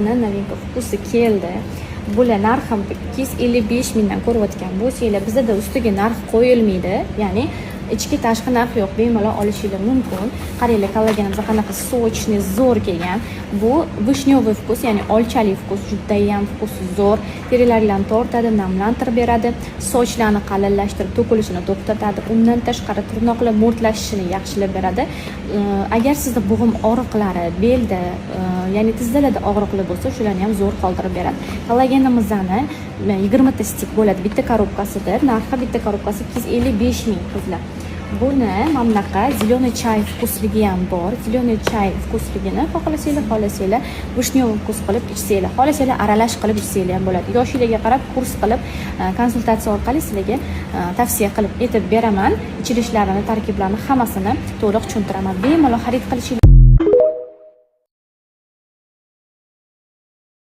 Novinka vkusi keldi. Bular narxi 255 mingdan ko'rayotgan bo'lsanglar, bizda ustiga narx qo'yilmaydi. Ya'ni ichki tashqi narx yo'q, bemalol olishingiz mumkin. Qaranglar, kollagenimiz qanaqa sochni zo'r kelgan. Bu vishnyoviy vkus, ya'ni olchali vkus, juda ham vkusi zo'r. Terilarni tortadi, namlantirib beradi, sochlarni qalinlashtirib, to'kilishini to'xtatadi. Undan tashqari tirnoqlar mo'rtlashishini yaxshilab beradi. Agar sizda bo'g'im og'riqlari, belda, ya'ni tizzalarda og'riqli bo'lsa, shularni ham zo'r qoldirib beradi. Kollagenimizni 20 ta stik bo'ladi bitta korobkasida. Narxi bitta korobkasi 255 ming qizlar. Buni mana bunaqa zеленый чай vkusligi ham bor. Zеленый чай vkusligini xohlasanglar vishnyoviy vkus qilib ichsanglar, xohlasanglar aralash qilib ichsanglar ham bo'ladi. Yoshingizga qarab kurs qilib, konsultatsiya orqali sizlarga tavsiya qilib aytib beraman. Ichilishlarini, tarkiblarini hammasini to'liq tushuntiraman. Bemalol xarid qilishingiz